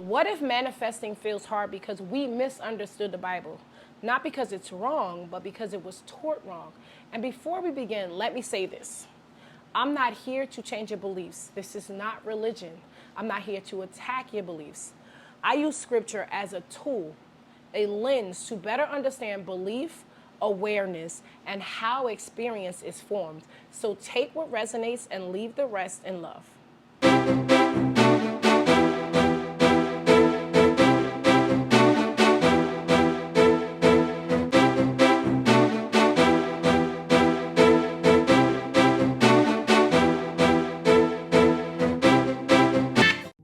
What if manifesting feels hard because we misunderstood the Bible? Not because it's wrong, but because it was taught wrong. And before we begin, let me say this. I'm not here to change your beliefs. This is not religion. I'm not here to attack your beliefs. I use scripture as a tool, a lens to better understand belief, awareness, and how experience is formed. So take what resonates and leave the rest in love.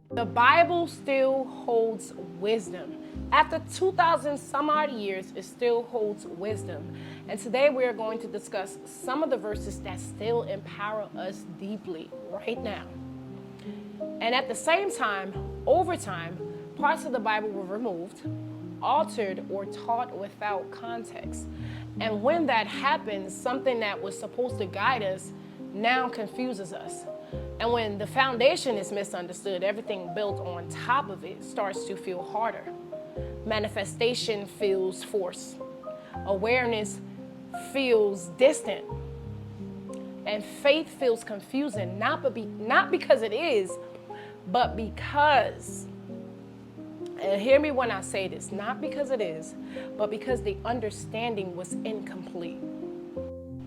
The Bible still holds wisdom. After 2,000 some odd years, it still holds wisdom. And today we are going to discuss some of the verses that still empower us deeply right now. And at the same time, over time, parts of the Bible were removed, altered, or taught without context. And when that happens, something that was supposed to guide us now confuses us. And when the foundation is misunderstood, everything built on top of it starts to feel harder. Manifestation feels forced. Awareness feels distant. And faith feels confusing, not because it is, but because, and hear me when I say this, not because it is, but because the understanding was incomplete.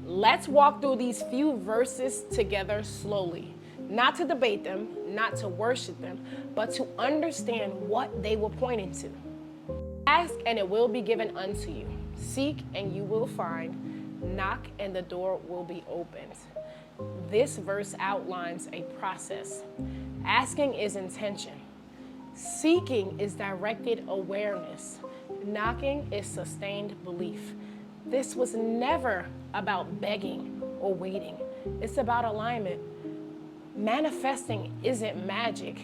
Let's walk through these few verses together slowly. Not to debate them, not to worship them, but to understand what they were pointing to. Ask and it will be given unto you. Seek and you will find. Knock and the door will be opened. This verse outlines a process. Asking is intention. Seeking is directed awareness. Knocking is sustained belief. This was never about begging or waiting. It's about alignment. Manifesting isn't magic,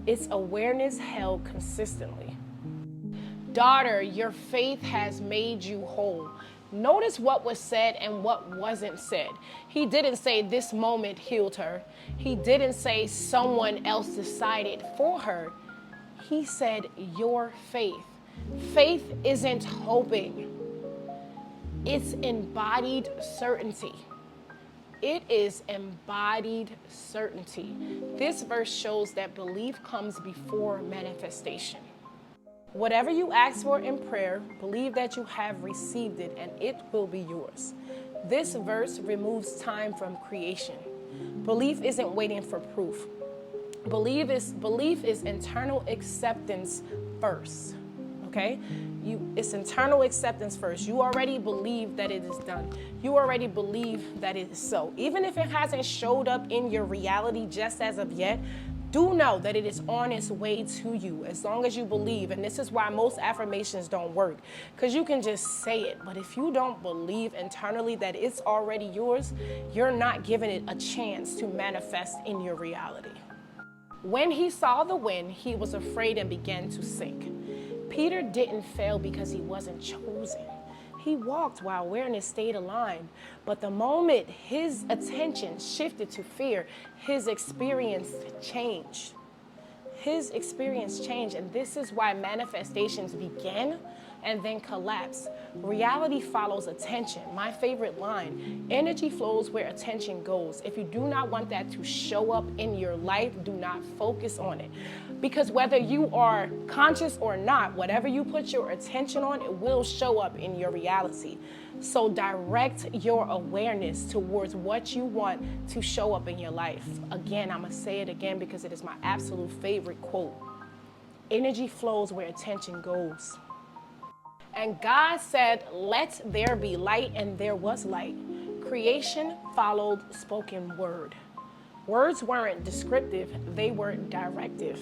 it's awareness held consistently. Daughter, your faith has made you whole. Notice what was said and what wasn't said. He didn't say this moment healed her. He didn't say someone else decided for her. He said your faith. Faith isn't hoping. It's embodied certainty. It is embodied certainty. This verse shows that belief comes before manifestation. Whatever you ask for in prayer, believe that you have received it and it will be yours. This verse removes time from creation. Belief isn't waiting for proof. Belief is internal acceptance first. Okay? It's internal acceptance first. You already believe that it is done. You already believe that it is so. Even if it hasn't showed up in your reality just as of yet, do know that it is on its way to you as long as you believe. And this is why most affirmations don't work, because you can just say it. But if you don't believe internally that it's already yours, you're not giving it a chance to manifest in your reality. When he saw the wind, he was afraid and began to sink. Peter didn't fail because he wasn't chosen. He walked while awareness stayed aligned. But the moment his attention shifted to fear, his experience changed. His experience changed, and this is why manifestations begin and then collapse. Reality follows attention. My favorite line, energy flows where attention goes. If you do not want that to show up in your life, do not focus on it. Because whether you are conscious or not, whatever you put your attention on, it will show up in your reality. So direct your awareness towards what you want to show up in your life. Again, I'm going to say it again because it is my absolute favorite quote. Energy flows where attention goes. And God said, let there be light, and there was light. Creation followed spoken word. Words weren't descriptive, they were directive.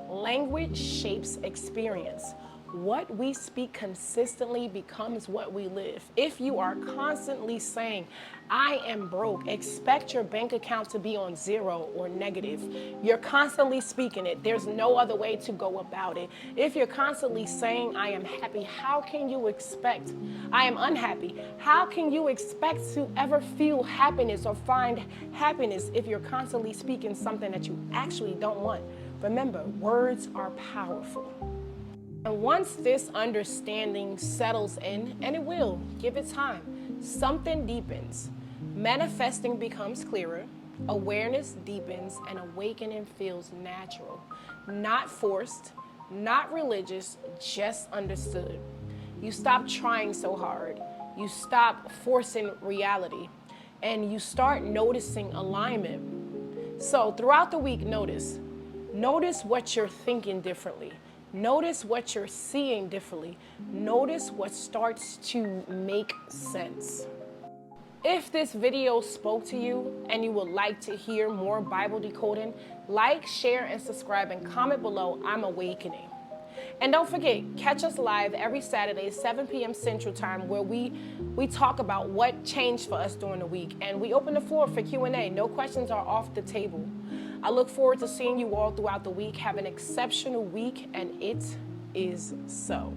Language shapes experience. What we speak consistently becomes what we live. If you are constantly saying, I am broke, expect your bank account to be on zero or negative. You're constantly speaking it. There's no other way to go about it. If you're constantly saying, I am happy, how can you expect, I am unhappy? How can you expect to ever feel happiness or find happiness if you're constantly speaking something that you actually don't want? Remember, words are powerful. And once this understanding settles in, and it will, give it time, something deepens. Manifesting becomes clearer, awareness deepens, and awakening feels natural. Not forced, not religious, just understood. You stop trying so hard. You stop forcing reality. And you start noticing alignment. So throughout the week, notice what you're thinking differently. Notice what you're seeing differently. Notice what starts to make sense. If this video spoke to you and you would like to hear more Bible decoding, like, share, and subscribe, and comment below, I'm awakening. And don't forget, catch us live every Saturday, 7 p.m. Central Time, where we talk about what changed for us during the week. And we open the floor for Q&A. No questions are off the table. I look forward to seeing you all throughout the week. Have an exceptional week, and it is so.